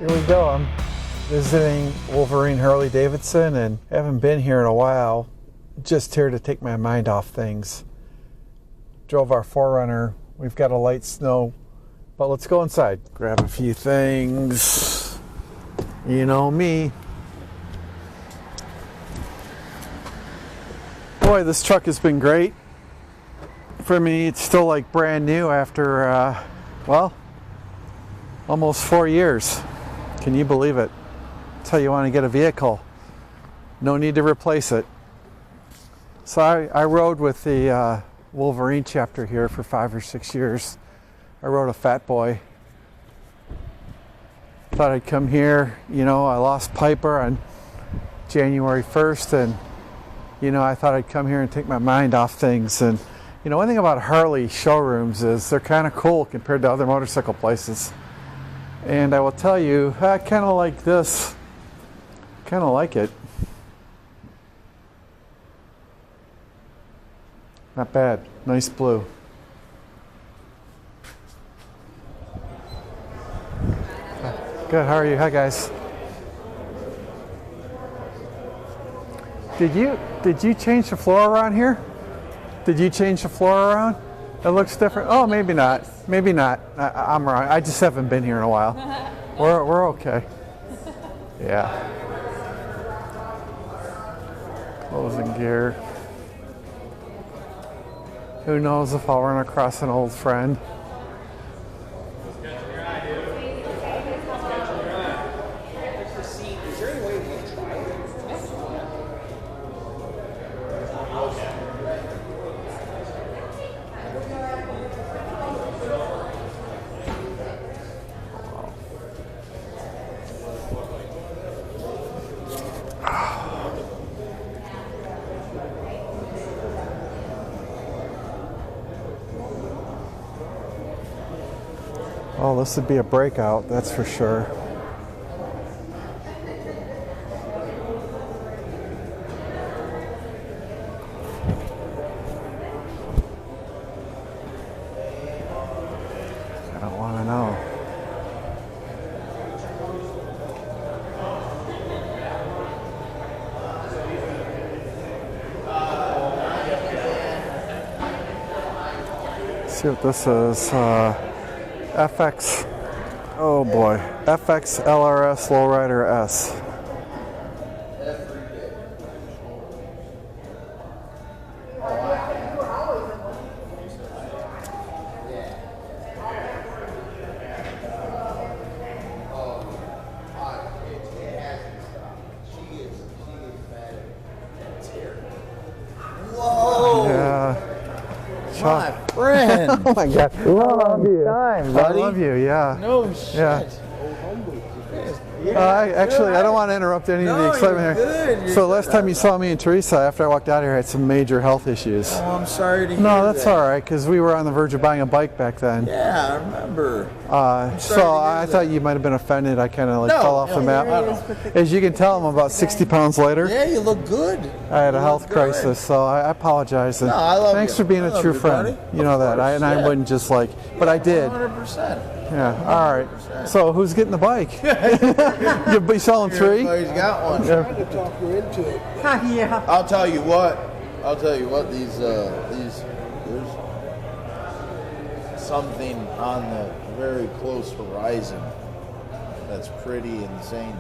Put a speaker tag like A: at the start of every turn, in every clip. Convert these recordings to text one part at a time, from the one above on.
A: Here we go. I'm visiting Wolverine Harley-Davidson and haven't been here in a while. Just here to take my mind off things. Drove our 4Runner. We've got a light snow, but let's go inside. Grab a few things. You know me. Boy, this truck has been great. For me, it's still like brand new after, well, almost 4 years. Can you believe it? That's how you want to get a vehicle. No need to replace it. So I rode with the Wolverine chapter here for 5 or 6 years. I rode a Fat Boy. Thought I'd come here. You know, I lost Piper on January 1st, and you know, I thought I'd come here and take my mind off things. And you know, one thing about Harley showrooms is they're kind of cool compared to other motorcycle places. And I will tell you, I kind of like this. Kind of like it. Not bad. Nice blue. Good. How are you? Hi, guys. Did you change the floor around here? Did you change the floor around? It looks different. Oh, maybe not. Maybe not. I'm wrong. I just haven't been here in a while. We're okay. Yeah. Closing gear. Who knows if I'll run across an old friend. Oh, this would be a breakout, that's for sure. I don't want to know. Let's see what this is. FX, oh boy, FX LRS Lowrider S.
B: Whoa!
A: Yeah.
B: My friend!
A: Oh my God!
B: Long time, buddy.
A: I love you. Yeah.
B: No shit.
A: Yeah. I don't want to interrupt any of the excitement here.
B: You're
A: So last time you saw me and Teresa, after I walked out here, I had some major health issues.
B: Oh, I'm sorry to hear
A: No, that's
B: that.
A: all right, because we were on the verge of buying a bike back then.
B: Yeah, I remember.
A: So I thought you might have been offended. I kind of fell off the map. As you can tell, I'm about 60 pounds lighter.
B: Yeah, you look good.
A: I had a health crisis, so I apologize. And
B: No, I love
A: thanks
B: you.
A: for being
B: I
A: a
B: love
A: true
B: you,
A: friend.
B: buddy.
A: You know
B: Of
A: that.
B: course,
A: And I
B: yeah.
A: wouldn't just but I did.
B: 100%.
A: Yeah. All right. So who's getting the bike? You'll be selling 3?
B: Everybody's got one.
A: Yeah.
C: Trying to talk you into it.
A: Yeah.
B: I'll tell you what. These there's something on the very close horizon that's pretty insane.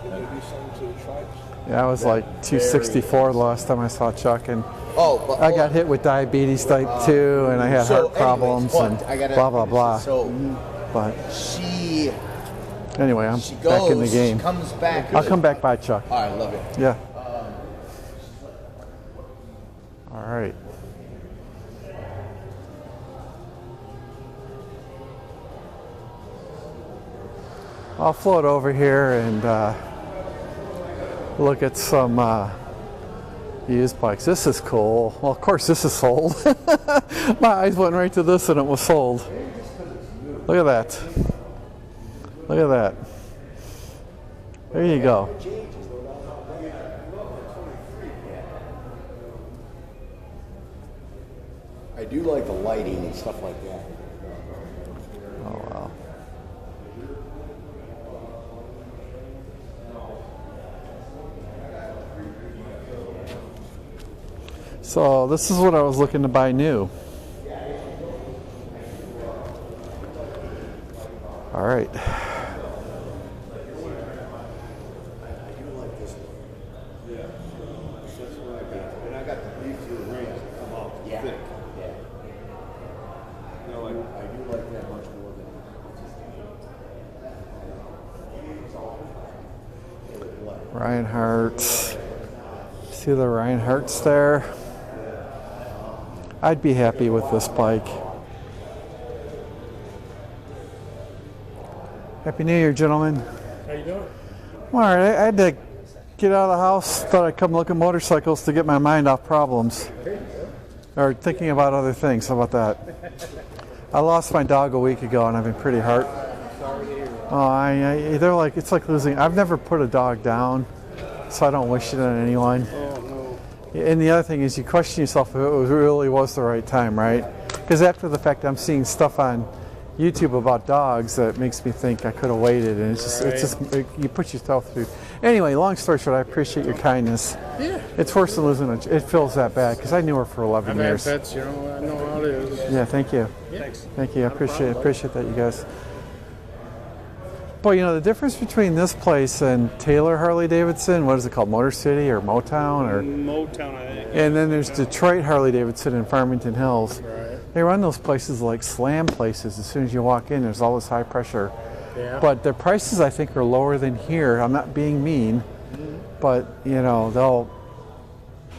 C: Maybe something to the tribes.
A: Yeah, I was like 264 the last time I saw Chuck, and
B: But
A: I got hit with diabetes type 2, and I had heart problems and blah blah blah.
B: So,
A: But
B: she
A: anyway, I'm
B: goes,
A: back in the game.
B: She comes back.
A: I'll come back by, Chuck.
B: All right, love it.
A: Yeah. All right. I'll float over here and look at some used bikes. This is cool. Well, of course, this is sold. My eyes went right to this and it was sold. Look at that. Look at that. There you go.
D: I do like the lighting and stuff like that.
A: Oh, wow. So this is what I was looking to buy new. All right.
B: And I got the these two rings that come out thick.
D: Yeah.
B: You know, I do like that much more than
A: Reinhardt's. See the Reinhardt's there? I'd be happy with this bike. Happy New Year, gentlemen.
C: How you doing?
A: All right, I had to get out of the house. Thought I'd come look at motorcycles to get my mind off problems. Or thinking about other things. How about that? I lost my dog a week ago and I've been pretty hurt. Oh, they're like, it's like losing. I've never put a dog down, so I don't wish it on anyone. And the other thing is you question yourself if it really was the right time, right? Because after the fact, I'm seeing stuff on YouTube about dogs that makes me think I could have waited, and you put yourself through. Anyway, long story short, I appreciate your kindness.
C: Yeah.
A: It's worse than losing it. It feels that bad because I knew her for 11
C: I've
A: years.
C: had pets, you know, I know how it is.
A: Yeah, thank you.
C: Yeah. Thanks.
A: Thank you. I appreciate that, you guys. But you know the difference between this place and Taylor Harley-Davidson, what is it called, Motor City or Motown or
C: Motown, I think.
A: and then there's Detroit Harley-Davidson in Farmington Hills.
C: Right.
A: They run those places like slam places. As soon as you walk in, there's all this high pressure.
C: Yeah.
A: But their prices, I think, are lower than here. I'm not being mean, but you know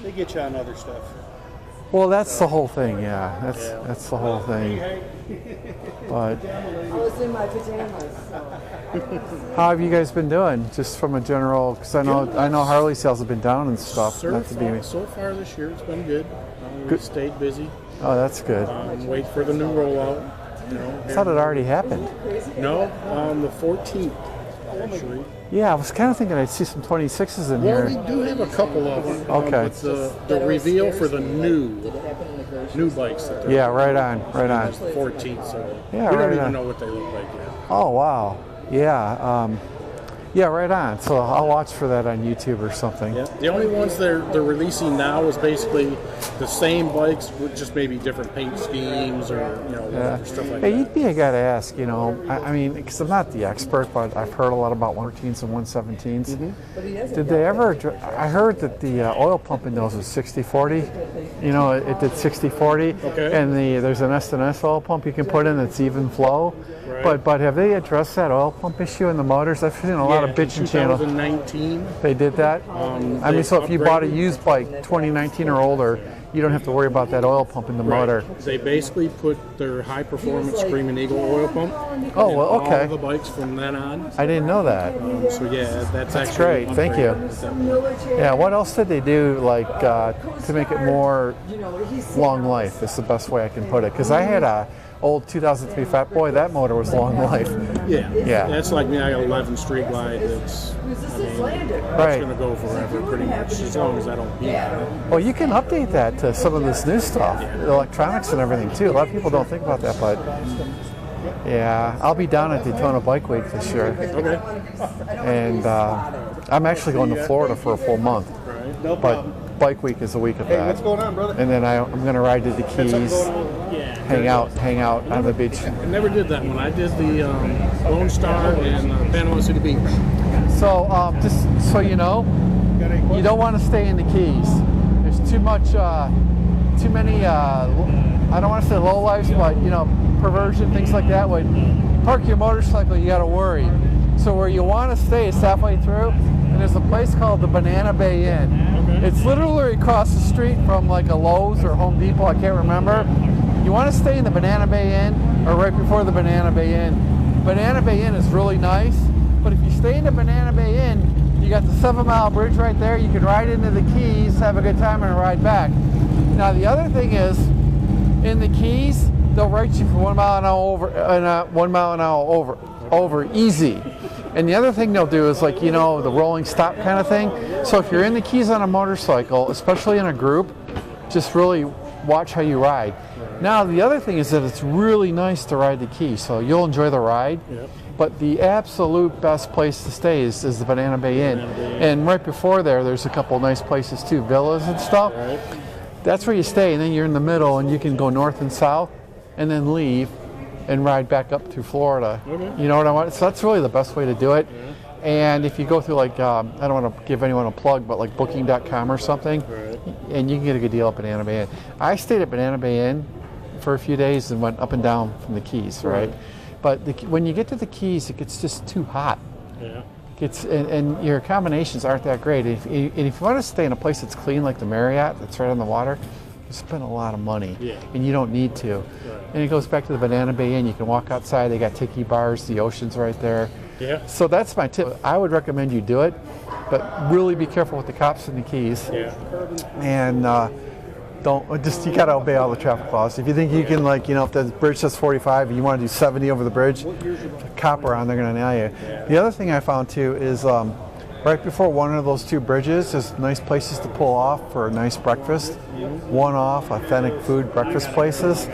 C: They get you on other stuff.
A: well, that's the whole thing. Yeah, that's the whole thing. But
D: I was in my pajamas. So.
A: how have you guys been doing? Just from a general, because I know Harley sales have been down and stuff.
C: So far this year, it's been good. We stayed busy.
A: Oh, that's good.
C: Wait for the new rollout. You know,
A: I thought it already happened.
C: No, the 14th, actually.
A: Yeah, I was kind of thinking I'd see some 26s in
C: Well,
A: here.
C: we do have a couple of them.
A: Okay.
C: But the reveal for the new bikes. That
A: Yeah, right on.
C: It's the 14th, so
A: Yeah,
C: we don't
A: right
C: even
A: on.
C: know what they look like yet.
A: Oh, wow. Yeah. Yeah, right on. So I'll watch for that on YouTube or something.
C: Yeah. The only ones they're releasing now is basically the same bikes with just maybe different paint schemes or whatever, stuff like
A: Hey,
C: that.
A: you'd be a guy to ask, you know. I mean, because I'm not the expert, but I've heard a lot about 114s and 117s. Did they ever? I heard that the oil pump in those was 60/40. You know, it did 60/40.
C: Okay.
A: And there's an S&S oil pump you can put in that's even flow.
C: Right.
A: But have they addressed that oil pump issue in the motors? I've seen a lot of bitching channels.
C: 2019.
A: They did that? I mean, so if you bought a
C: upgraded-
A: used bike, 2019 or older, you don't have to worry about that oil pump in the motor.
C: They basically put their high performance Screaming Eagle oil pump.
A: Oh,
C: in
A: well, okay.
C: All the bikes from then on.
A: I didn't know that.
C: So yeah, that's actually
A: great. Thank you.
C: upgraded.
A: Yeah, what else did they do, like, to make it more long life? That's the best way I can put it. Because I had a old 2003 Fat Boy. That motor was long life.
C: Yeah.
A: Yeah.
C: That's like me. I got 11 Street Glide. That's
A: Right.
C: going to go forever, pretty much, as long as I don't beat it.
A: Well, you can update that to some of this new stuff, the electronics and everything, too. A lot of people don't think about that, but yeah, I'll be down at Daytona Bike Week this year.
C: Okay.
A: And I'm actually going to Florida for a full month.
C: Right. No
A: But Bike Week is a week of that.
B: what's going on, brother?
A: And then I'm going to ride to the Keys, hang out on the beach.
C: I never did that one. I did the Lone Star and Panama City Beach.
A: So just so you know, you don't want to stay in the Keys. There's too many, I don't want to say low lives, but perversion, things like that. When you park your motorcycle, you got to worry. So where you want to stay is halfway through, and there's a place called the Banana Bay Inn.
C: Okay.
A: It's literally across the street from like a Lowe's or Home Depot, I can't remember. You want to stay in the Banana Bay Inn or right before the Banana Bay Inn. Banana Bay Inn is really nice, but if you stay in the Banana Bay Inn, you got the 7 Mile Bridge right there. You can ride into the Keys, have a good time, and ride back. Now the other thing is, in the Keys, they'll write you for 1 mile an hour 1 mile an hour over easy. And the other thing they'll do is like, the rolling stop kind of thing. So if you're in the Keys on a motorcycle, especially in a group, just really watch how you ride. Now the other thing is that it's really nice to ride the Keys, so you'll enjoy the ride.
C: Yep.
A: But the absolute best place to stay is the Banana Bay Inn. And right before there's a couple nice places too, villas and stuff.
C: Right.
A: that's where you stay, and then you're in the middle, and you can go north and south, and then leave, and ride back up through Florida.
C: Okay.
A: You know what I want? So that's really the best way to do it. Yeah. And if you go through like, I don't want to give anyone a plug, but like Booking.com or something,
C: right.
A: and you can get a good deal at Banana Bay Inn. I stayed at Banana Bay Inn for a few days and went up and down from the Keys, right? But when you get to the Keys, it gets just too hot.
C: Yeah.
A: And your accommodations aren't that great. And if you want to stay in a place that's clean like the Marriott, that's right on the water, you spend a lot of money, and you don't need to. Right. And it goes back to the Banana Bay Inn. You can walk outside. They got tiki bars. The ocean's right there. Yeah. So that's my tip. I would recommend you do it, but really be careful with the cops and the Keys. Yeah. And you gotta obey all the traffic laws. If you think you can, like, if the bridge says 45 and you want to do 70 over the bridge, the cop around, they're gonna nail you. Yeah. The other thing I found too is right before one of those two bridges, there's nice places to pull off for a nice breakfast. One-off, authentic food breakfast places.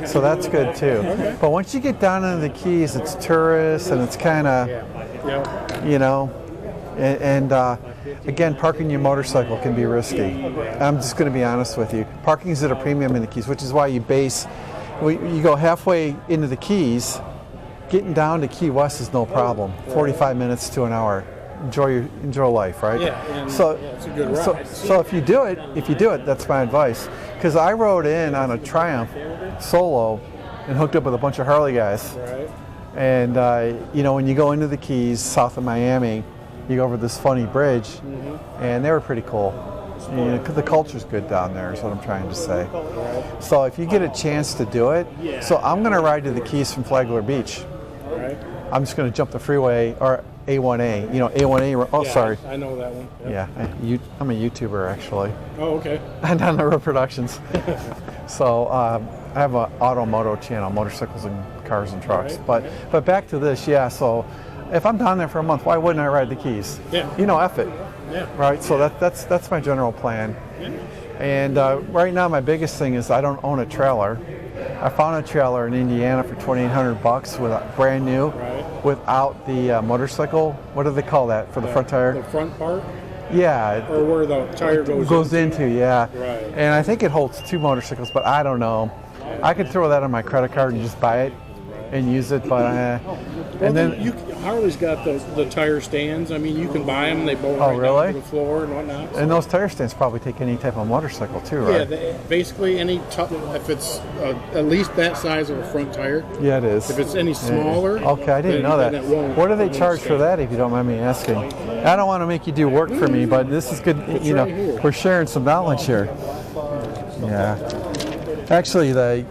A: So that's good too. Okay. But once you get down into the Keys, it's tourists and it's kind of, again, parking your motorcycle can be risky. I'm just going to be honest with you. Parking's at a premium in the Keys, which is why you go halfway into the Keys, getting down to Key West is no problem. 45 minutes to an hour. Enjoy life, right?
C: Yeah, and it's a good ride.
A: So if you do it, that's my advice. Because I rode in on a Triumph solo and hooked up with a bunch of Harley guys.
C: Right.
A: And when you go into the Keys, south of Miami, you go over this funny bridge, and they were pretty cool. The culture's good down there, is what I'm trying to say. So if you get a chance to do it, so I'm going to ride to the Keys from Flagler Beach.
C: Right.
A: I'm just going to jump the freeway, or A1A. A1A. Oh,
C: yeah,
A: sorry.
C: I know that one. Yep.
A: Yeah, I'm a YouTuber actually.
C: Oh, okay.
A: And on the road productions. So I have an Automoto channel, motorcycles and cars and trucks.
C: Right.
A: But back to this, so if I'm down there for a month, why wouldn't I ride the Keys?
C: Yeah.
A: F it.
C: Yeah.
A: Right. So that's my general plan. Yeah. And right now, my biggest thing is I don't own a trailer. I found a trailer in Indiana for $2,800 with brand new, without the motorcycle. What do they call that for the front tire?
C: The front part.
A: Yeah.
C: Or where the tire goes
A: into. Yeah.
C: Right.
A: And I think it holds 2 motorcycles, but I don't know. I could throw that on my credit card and just buy it and use it, but
C: Harley's got the tire stands. I mean, you can buy them. They bolt right down to the floor and whatnot.
A: And those tire stands probably take any type of motorcycle too, right?
C: Yeah, basically any if it's at least that size of a front tire.
A: Yeah, it is.
C: If it's any smaller.
A: Okay, I didn't know that. What do they charge for that, if you don't mind me asking? I don't want to make you do work for me, but this is good. We're sharing some knowledge here. Yeah. Actually, the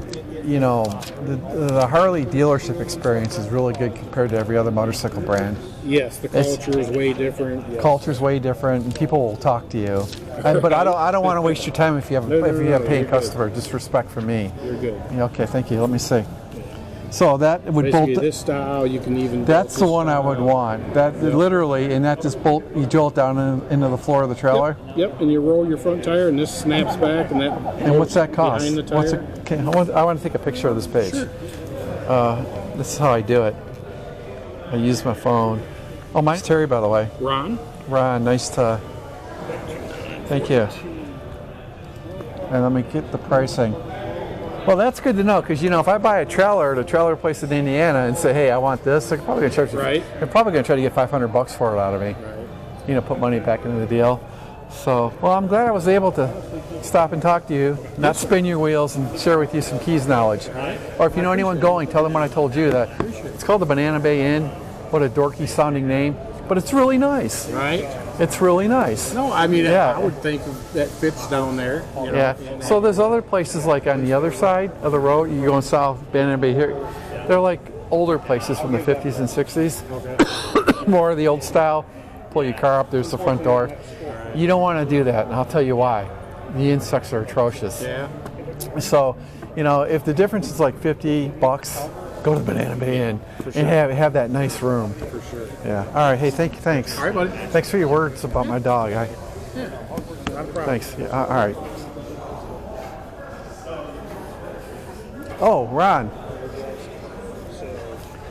A: Harley dealership experience is really good compared to every other motorcycle brand.
C: Yes, the culture is way different. Yes.
A: Culture's way different, and people will talk to you. But I don't want to waste your time if you have a paying customer. Good. Just respect for me.
C: You're good.
A: Okay, thank you. Let me see. So that would
C: basically
A: bolt.
C: This style, you can even.
A: That's the one I would want. That literally, and that just bolt. You jolt down into the floor of the trailer.
C: Yep, and you roll your front tire, and this snaps back, and that.
A: And what's that cost?
C: Behind the tire.
A: I want to take a picture of this page. Sure. This is how I do it. I use my phone. Oh, mine's Terry, by the way.
C: Ron,
A: nice to. Thank you. And let me get the pricing. Well, that's good to know, because if I buy a trailer at a trailer place in Indiana and say, "Hey, I want this," they're probably going to charge. They're probably going to try to get $500 for it out of me. Right. Put money back into the deal. So, well, I'm glad I was able to stop and talk to you, not spin your wheels, and share with you some Keys knowledge. Right. Or if you know anyone going, tell them what I told you. That it's called the Banana Bay Inn. What a dorky sounding name, but it's really nice.
C: Right.
A: It's really nice.
C: No, I mean, I would think that fits down there.
A: Yeah. So there's other places like on the other side of the road. You're going south, Banana Bay here. They're like older places from the 50s and 60s. Okay. More of the old style. Pull your car up. There's the front door. You don't want to do that, and I'll tell you why. The insects are atrocious.
C: Yeah.
A: So, if the difference is like $50, go to the Banana Bay Inn and have that nice room.
C: For sure.
A: Yeah. All right. Hey, thanks.
C: All right, buddy.
A: Thanks for your words about my dog.
C: Yeah. Not a problem.
A: Thanks. Yeah. All right. Oh, Ron.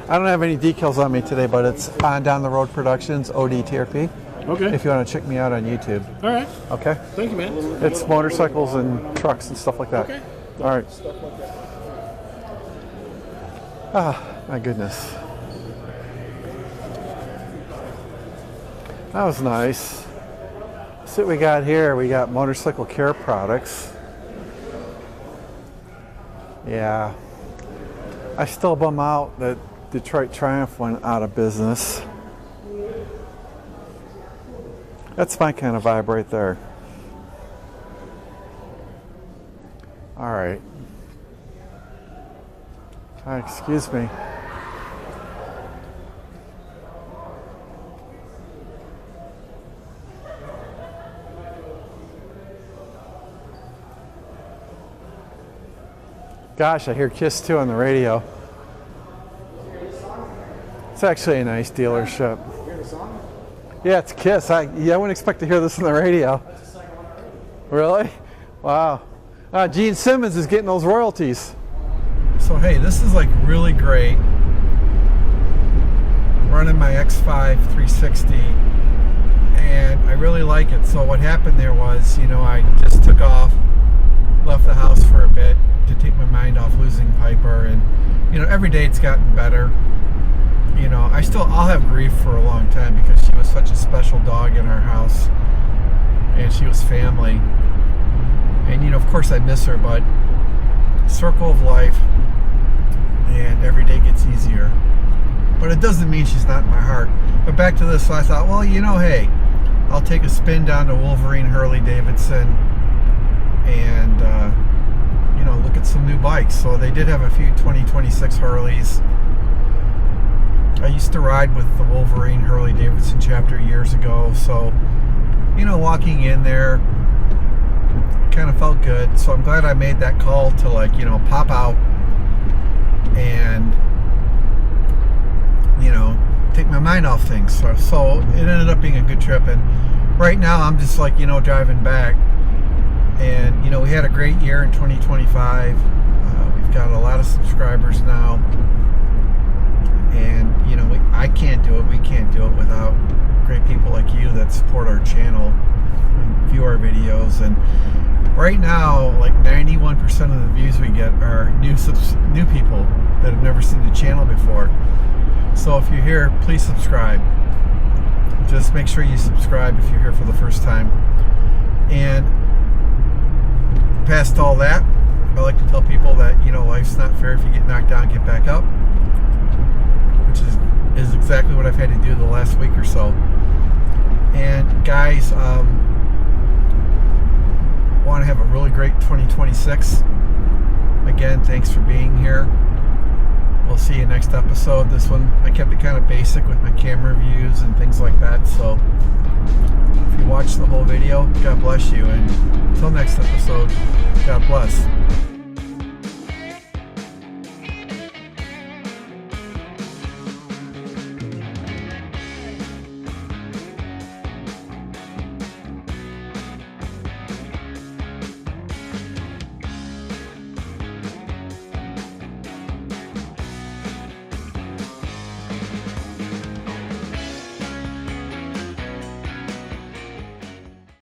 A: I don't have any decals on me today, but it's on Down the Road Productions, ODTRP.
C: Okay.
A: if you want to check me out on YouTube.
C: All right.
A: Okay?
C: Thank you, man.
A: It's motorcycles and trucks and stuff like that.
C: Okay.
A: All right. Ah, my goodness. That was nice. See what we got here. We got motorcycle care products. Yeah. I still bum out that Detroit Triumph went out of business. That's my kind of vibe right there. All right. Excuse me. Gosh, I hear Kiss 2 on the radio. It's actually a nice dealership. Yeah, it's Kiss. I wouldn't expect to hear this on the radio. Really? Wow. Gene Simmons is getting those royalties. So hey, this is like really great. Running my X5 360, and I really like it. So what happened there was, I just took off, left the house for a bit to take my mind off losing Piper, and every day it's gotten better. I'll have grief for a long time because she was such a special dog in our house, and she was family. And of course I miss her, but circle of life, and every day gets easier. But it doesn't mean she's not in my heart. But back to this, so I thought, well, hey, I'll take a spin down to Wolverine Harley-Davidson and look at some new bikes. So they did have a few 2026 Harleys. I used to ride with the Wolverine Harley-Davidson chapter years ago, so walking in there kind of felt good. So I'm glad I made that call to pop out and take my mind off things. So it ended up being a good trip, and right now I'm just driving back, and we had a great year in 2025. We've got a lot of subscribers now, and I can't do it, we can't do it without great people like you that support our channel and view our videos. And right now, like 91% of the views we get are new people that have never seen the channel before. So if you're here, please subscribe. Just make sure you subscribe if you're here for the first time. And past all that, I like to tell people that life's not fair. If you get knocked down, get back up, which is exactly what I've had to do the last week or so. And guys, want to have a really great 2026. Again, thanks for being here. We'll see you next episode. This one, I kept it kind of basic with my camera views and things like that. So if you watch the whole video, God bless you. And until next episode, God bless.